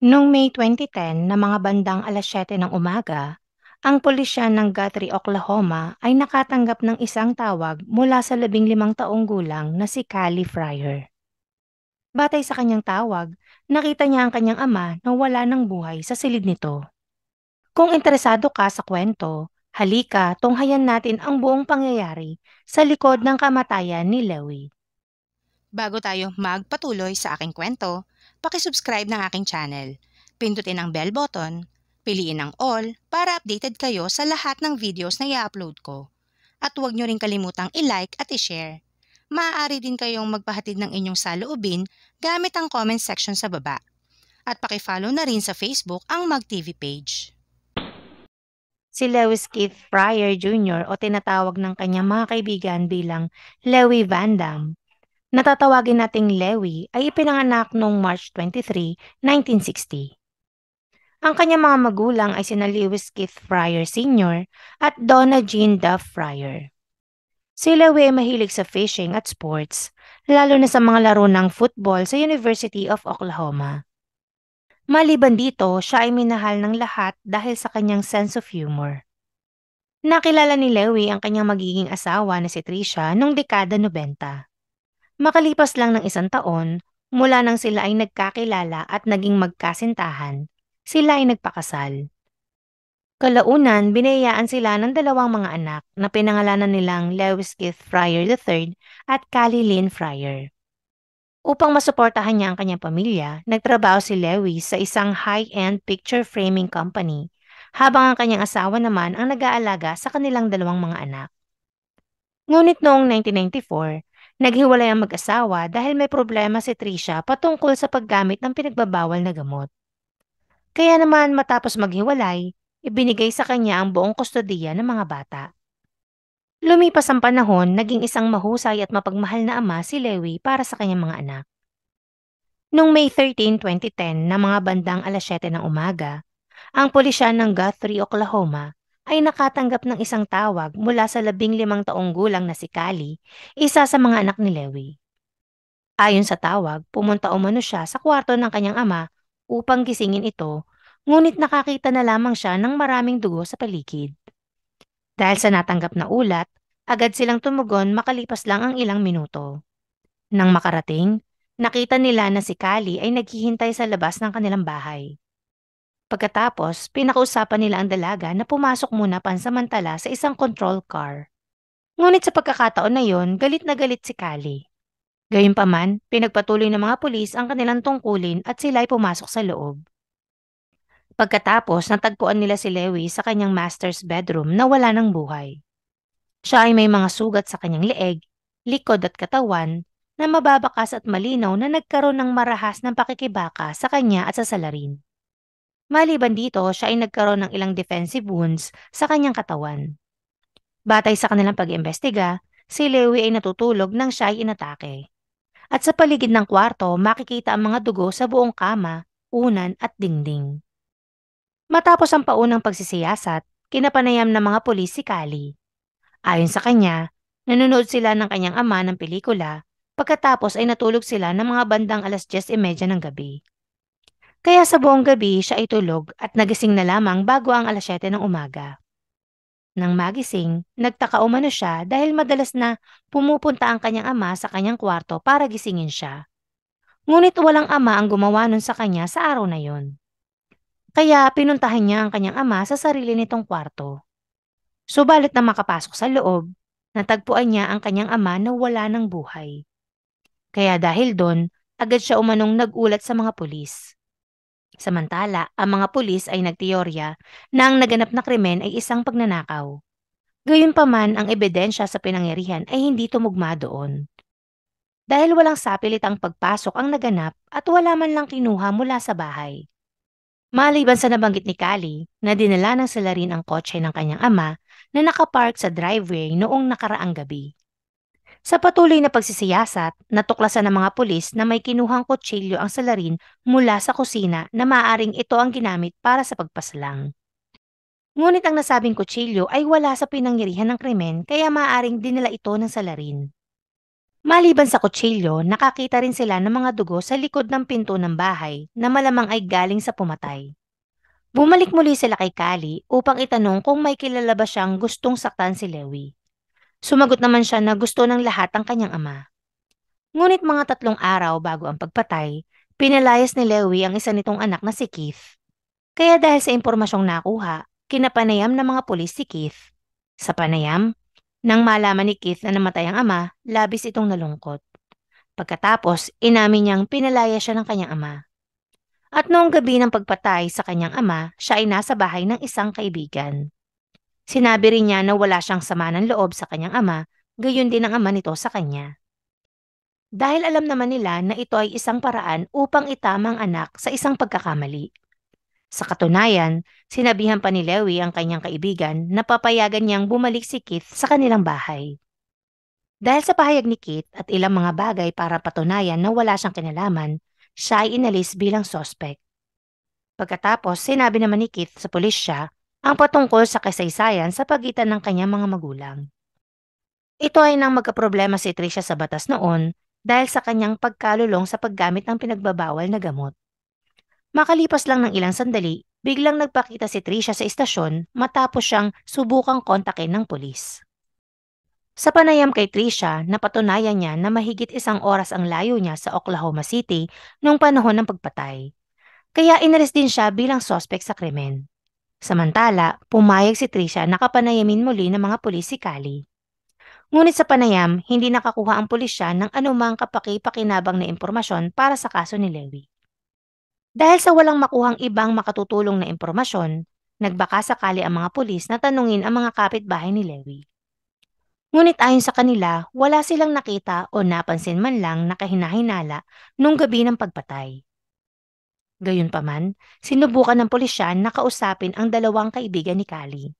Noong May 2010 na mga bandang 7:00 ng umaga, ang pulisya ng Guthrie, Oklahoma ay nakatanggap ng isang tawag mula sa 15 taong gulang na si Callie Fryer. Batay sa kanyang tawag, nakita niya ang kanyang ama na wala ng buhay sa silid nito. Kung interesado ka sa kwento, halika tunghayan natin ang buong pangyayari sa likod ng kamatayan ni Lewy. Bago tayo magpatuloy sa aking kwento, paki-subscribe ng aking channel. Pindutin ang bell button, piliin ang all para updated kayo sa lahat ng videos na i-upload ko. At huwag nyo rin kalimutang i-like at i-share. Maaari din kayong magpahatid ng inyong saloobin gamit ang comment section sa baba. At paki-follow na rin sa Facebook ang MagTV page. Si Lewis Keith Fryer Jr. o tinatawag ng kanyang mga kaibigan bilang Lewy Van Damme. Natatawagin nating Lewy ay ipinanganak noong March 23, 1960. Ang kanyang mga magulang ay sina Lewis Keith Fryer Sr. at Donna Jean Duff Fryer. Si Lewy ay mahilig sa fishing at sports, lalo na sa mga laro ng football sa University of Oklahoma. Maliban dito, siya ay minahal ng lahat dahil sa kanyang sense of humor. Nakilala ni Lewy ang kanyang magiging asawa na si Tricia noong dekada 90. Makalipas lang ng 1 taon, mula nang sila ay nagkakilala at naging magkasintahan, sila ay nagpakasal. Kalaunan, binayaan sila ng 2 mga anak na pinangalanan nilang Lewis Keith Fryer III at Callie Lynn Fryer. Upang masuportahan niya ang kanyang pamilya, nagtrabaho si Lewis sa isang high-end picture framing company, habang ang kanyang asawa naman ang nag-aalaga sa kanilang 2 mga anak. Ngunit noong 1994, naghiwalay ang mag-asawa dahil may problema si Tricia patungkol sa paggamit ng pinagbabawal na gamot. Kaya naman matapos maghiwalay, ibinigay sa kanya ang buong kustodiya ng mga bata. Lumipas ang panahon, naging isang mahusay at mapagmahal na ama si Lewy para sa kanyang mga anak. Noong May 13, 2010 na mga bandang 7:00 ng umaga, ang pulisya ng Guthrie, Oklahoma ay nakatanggap ng isang tawag mula sa 15 taong gulang na si Callie, isa sa mga anak ni Lewy. Ayon sa tawag, pumunta umano siya sa kwarto ng kanyang ama upang gisingin ito, ngunit nakakita na lamang siya ng maraming dugo sa paligid. Dahil sa natanggap na ulat, agad silang tumugon makalipas lang ang ilang minuto. Nang makarating, nakita nila na si Callie ay naghihintay sa labas ng kanilang bahay. Pagkatapos, pinakausapan nila ang dalaga na pumasok muna pansamantala sa isang control car. Ngunit sa pagkakataon na yon, galit na galit si Callie. Gayunpaman, pinagpatuloy ng mga pulis ang kanilang tungkulin at sila ay pumasok sa loob. Pagkatapos, natagpuan nila si Lewy sa kanyang master's bedroom na wala ng buhay. Siya ay may mga sugat sa kanyang leeg, likod at katawan na mababakas at malinaw na nagkaroon ng marahas ng pakikibaka sa kanya at sa salarin. Maliban dito, siya ay nagkaroon ng ilang defensive wounds sa kanyang katawan. Batay sa kanilang pag-iimbestiga, si Lewy ay natutulog nang siya ay inatake. At sa paligid ng kwarto, makikita ang mga dugo sa buong kama, unan at dingding. Matapos ang paunang pagsisiyasat, kinapanayam ng mga pulis si Callie. Ayon sa kanya, nanonood sila ng kanyang ama ng pelikula, pagkatapos ay natulog sila ng mga bandang 10:30 ng gabi. Kaya sa buong gabi siya ay tulog at nagising na lamang bago ang 7:00 ng umaga. Nang magising, nagtaka umano siya dahil madalas na pumupunta ang kanyang ama sa kanyang kwarto para gisingin siya. Ngunit walang ama ang gumawa nun sa kanya sa araw na yon. Kaya pinuntahan niya ang kanyang ama sa sarili nitong kwarto. Subalit na makapasok sa loob, natagpuan niya ang kanyang ama na wala ng buhay. Kaya dahil doon, agad siya umanong nagulat sa mga pulis. Samantala, ang mga pulis ay nagteorya na ang naganap na krimen ay isang pagnanakaw. Gayunpaman, ang ebidensya sa pinangyarihan ay hindi tumugma doon. Dahil walang sapilitang pagpasok ang naganap at wala man lang kinuha mula sa bahay. Maliban sa nabanggit ni Callie na dinala ng salarin ang kotse ng kanyang ama na nakapark sa driveway noong nakaraang gabi. Sa patuloy na pagsisiyasat, natuklasan ng mga pulis na may kinuhang kutsilyo ang salarin mula sa kusina na maaaring ito ang ginamit para sa pagpaslang. Ngunit ang nasabing kutsilyo ay wala sa pinangyarihan ng krimen kaya maaaring dinala ito ng salarin. Maliban sa kutsilyo, nakakita rin sila ng mga dugo sa likod ng pinto ng bahay na malamang ay galing sa pumatay. Bumalik muli sila kay Kali upang itanong kung may kilala ba siyang gustong saktan si Lewi. Sumagot naman siya na gusto ng lahat ang kanyang ama. Ngunit mga 3 araw bago ang pagpatay, pinalayas ni Lewi ang isa nitong anak na si Keith. Kaya dahil sa impormasyong nakuha, kinapanayam ng mga pulis si Keith. Sa panayam, nang malaman ni Keith na namatay ang ama, labis itong nalungkot. Pagkatapos, inamin niyang pinalaya siya ng kanyang ama. At noong gabi ng pagpatay sa kanyang ama, siya ay nasa bahay ng isang kaibigan. Sinabi rin niya na wala siyang sama ng loob sa kanyang ama, gayon din ang ama nito sa kanya. Dahil alam naman nila na ito ay isang paraan upang itama ang anak sa isang pagkakamali. Sa katunayan, sinabihan pa ni Lewi ang kanyang kaibigan na papayagan niyang bumalik si Keith sa kanilang bahay. Dahil sa pahayag ni Keith at ilang mga bagay para patunayan na wala siyang kinalaman, siya ay inalis bilang sospek. Pagkatapos, sinabi naman ni Keith sa pulisya ang patungkol sa kasaysayan sa pagitan ng kanyang mga magulang. Ito ay nang magkaproblema si Tricia sa batas noon dahil sa kanyang pagkalulong sa paggamit ng pinagbabawal na gamot. Makalipas lang ng ilang sandali, biglang nagpakita si Tricia sa istasyon matapos siyang subukang kontakin ng pulis. Sa panayam kay Tricia, napatunayan niya na mahigit 1 oras ang layo niya sa Oklahoma City noong panahon ng pagpatay. Kaya inalis din siya bilang sospek sa krimen. Samantala, pumayag si Tricia na kapanayamin muli ng mga pulis si Kali. Ngunit sa panayam, hindi nakakuha ang pulisya ng anumang kapaki-pakinabang na impormasyon para sa kaso ni Lewi. Dahil sa walang makuhang ibang makatutulong na impormasyon, nagbaka sakali ang mga pulis na tanungin ang mga kapitbahay ni Lewi. Ngunit ayon sa kanila, wala silang nakita o napansin man lang na kahinahinala nung gabi ng pagpatay. Gayunpaman, sinubukan ng pulisya na kausapin ang 2 kaibigan ni Kali.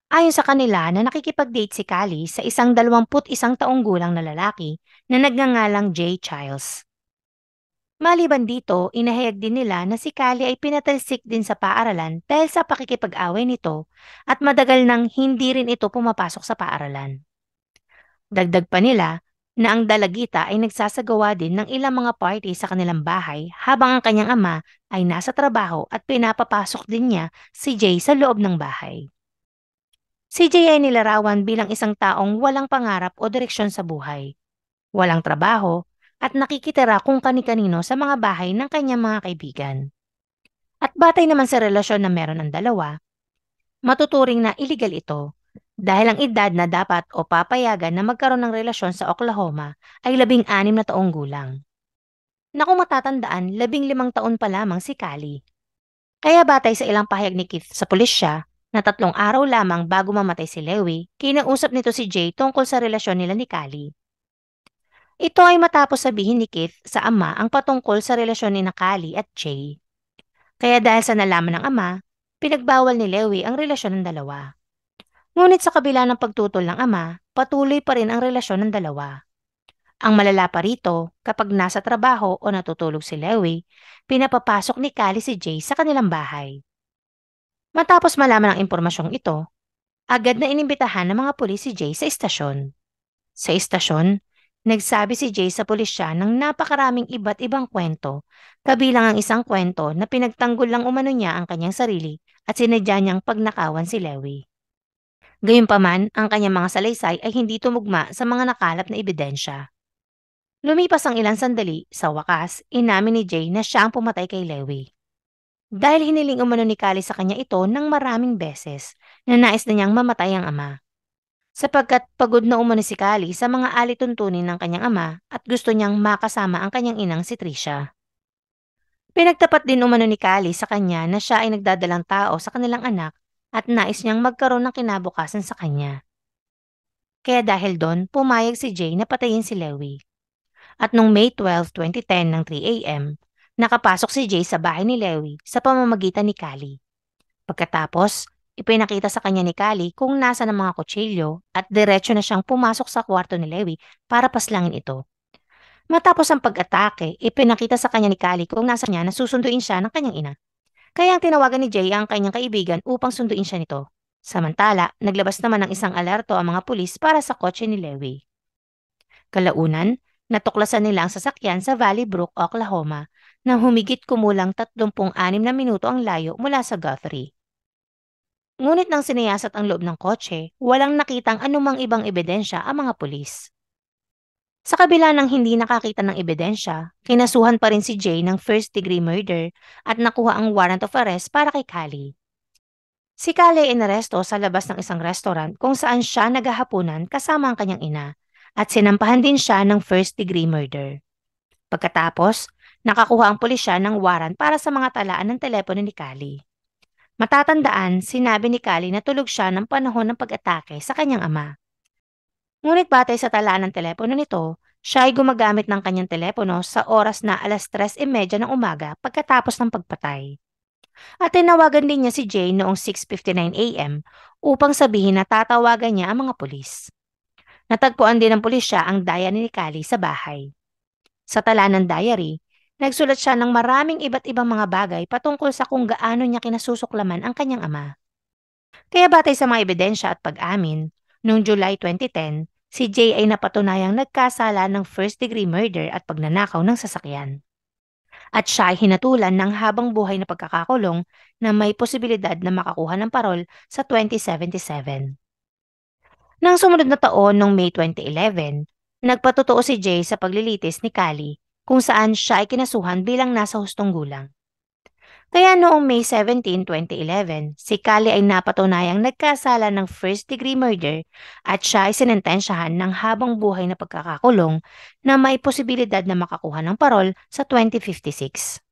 Ayon sa kanila na nakikipag-date si Kali sa isang 21 taong gulang na lalaki na nagngangalang Jay Childs. Maliban dito, inahayag din nila na si Kali ay pinatalsik din sa paaralan dahil sa pakikipag-away nito at madagal nang hindi rin ito pumapasok sa paaralan. Dagdag pa nila na ang dalagita ay nagsasagawa din ng ilang mga party sa kanilang bahay habang ang kanyang ama ay nasa trabaho at pinapapasok din niya si Jay sa loob ng bahay. Si Jay ay nilarawan bilang isang taong walang pangarap o direksyon sa buhay, walang trabaho, at nakikitira kung kani-kanino sa mga bahay ng kanyang mga kaibigan. At batay naman sa relasyon na meron ang dalawa, matuturing na illegal ito dahil ang edad na dapat o papayagan na magkaroon ng relasyon sa Oklahoma ay 16 taong gulang. Na kung matatandaan, 15 taon pa lamang si Kali. Kaya batay sa ilang pahayag ni Keith sa pulisya, na 3 araw lamang bago mamatay si Lewi, kinausap nito si Jay tungkol sa relasyon nila ni Kali. Ito ay matapos sabihin ni Keith sa ama ang patungkol sa relasyon ni Kali at Jay. Kaya dahil sa nalaman ng ama, pinagbawal ni Lewi ang relasyon ng dalawa. Ngunit sa kabila ng pagtutol ng ama, patuloy pa rin ang relasyon ng dalawa. Ang malala pa rito, kapag nasa trabaho o natutulog si Lewi, pinapapasok ni Kali si Jay sa kanilang bahay. Matapos malaman ang impormasyong ito, agad na inimbitahan ng mga pulis si Jay sa istasyon. Sa istasyon, nagsabi si Jay sa pulisya ng napakaraming iba't ibang kwento, kabilang ang isang kwento na pinagtanggol lang umano niya ang kanyang sarili at sinadya niyang pagnakawan si Lewi. Gayunpaman, ang kanyang mga salaysay ay hindi tumugma sa mga nakalap na ebidensya. Lumipas ang ilang sandali, sa wakas, inamin ni Jay na siya ang pumatay kay Lewi. Dahil hiniling umano ni Kali sa kanya ito ng maraming beses na nais na niyang mamatay ang ama. Sapagkat pagod na umano si Kali sa mga alituntunin ng kanyang ama at gusto niyang makasama ang kanyang inang si Tricia. Pinagtapat din umano ni Kali sa kanya na siya ay nagdadalang tao sa kanilang anak at nais niyang magkaroon ng kinabukasan sa kanya. Kaya dahil doon, pumayag si Jay na patayin si Lewi. At noong May 12, 2010 ng 3 a.m., nakapasok si Jay sa bahay ni Lewi sa pamamagitan ni Kali. Pagkatapos, ipinakita sa kanya ni Kali kung nasa ng mga kutsilyo at diretso na siyang pumasok sa kwarto ni Lewi para paslangin ito. Matapos ang pag-atake, ipinakita sa kanya ni Kali kung nasa niya na susunduin siya ng kanyang ina. Kaya ang tinawagan ni Jay ang kanyang kaibigan upang sunduin siya nito. Samantala, naglabas naman ng isang alerto ang mga pulis para sa kotse ni Lewi. Kalaunan, natuklasan nila ang sasakyan sa Valley Brook, Oklahoma, na humigit kumulang 36 na minuto ang layo mula sa Guthrie. Ngunit nang siniyasat ang loob ng kotse, walang nakitang anumang ibang ebidensya ang mga pulis. Sa kabila ng hindi nakakita ng ebidensya, kinasuhan pa rin si Jay ng first-degree murder at nakuha ang warrant of arrest para kay Callie. Si Callie ay inaresto sa labas ng isang restaurant kung saan siya naghahapunan kasama ang kanyang ina at sinampahan din siya ng first-degree murder. Pagkatapos, nakakuha ang pulisya ng warrant para sa mga talaan ng telepono ni Callie. Matatandaan, sinabi ni Callie na tulog siya ng panahon ng pag-atake sa kanyang ama. Ngunit batay sa talaan ng telepono nito, siya ay gumagamit ng kanyang telepono sa oras na 3:30 ng umaga pagkatapos ng pagpatay. At tinawagan din niya si Jay noong 6:59 a.m. upang sabihin na tatawagan niya ang mga pulis. Natagpuan din ng pulisya ang diary ni Callie sa bahay. Sa tala ng diary, nagsulat siya ng maraming iba't ibang mga bagay patungkol sa kung gaano niya kinasusuklaman ang kanyang ama. Kaya batay sa mga ebidensya at pag-amin, noong July 2010, si Jay ay napatunayang nagkasala ng first-degree murder at pagnanakaw ng sasakyan. At siya ay hinatulan ng habang buhay na pagkakakulong na may posibilidad na makakuha ng parol sa 2077. Nang sumunod na taon noong May 2011, nagpatotoo si Jay sa paglilitis ni Callie kung saan siya ay kinasuhan bilang nasa hustong gulang. Kaya noong May 17, 2011, si Callie ay napatunayang nagkasala ng first-degree murder at siya ay sinentensyahan ng habang buhay na pagkakakulong na may posibilidad na makakuha ng parol sa 2056.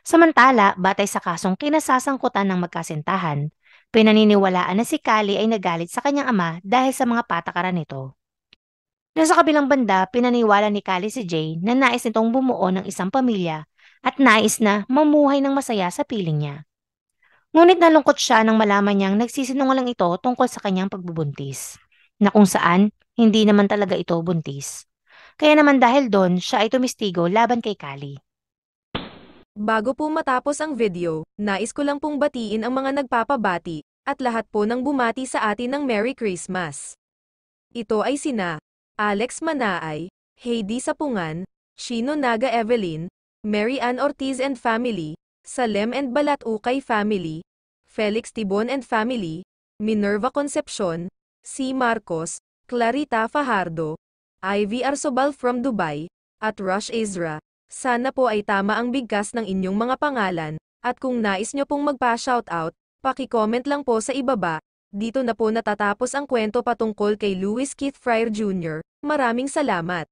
Samantala, batay sa kasong kinasasangkutan ng magkasintahan, pinaniniwalaan na si Callie ay nagalit sa kanyang ama dahil sa mga patakaran nito. Nasa kabilang banda, pinaniwala ni Callie si Jay na nais nitong bumuo ng isang pamilya at nais na mamuhay ng masaya sa piling niya. Ngunit nalungkot siya nang malaman niyang nagsisinungaling ito tungkol sa kanyang pagbubuntis, na kung saan hindi naman talaga ito buntis. Kaya naman dahil doon, siya ay tumistigo laban kay Callie. Bago po matapos ang video, nais ko lang pong batiin ang mga nagpapabati, at lahat po ng bumati sa atin ng Merry Christmas. Ito ay sina Alex Manaay, Heidi Sapungan, Shino Naga Evelyn, Mary Ann Ortiz and family, Salem and Balat Ukay family, Felix Tibon and family, Minerva Concepcion, C. Marcos, Clarita Fajardo, Ivy Arsobal from Dubai, at Rush Ezra. Sana po ay tama ang bigkas ng inyong mga pangalan, at kung nais nyo pong magpa-shoutout, paki-comment lang po sa ibaba. Dito na po natatapos ang kwento patungkol kay Lewis Keith Fryer Jr. Maraming salamat.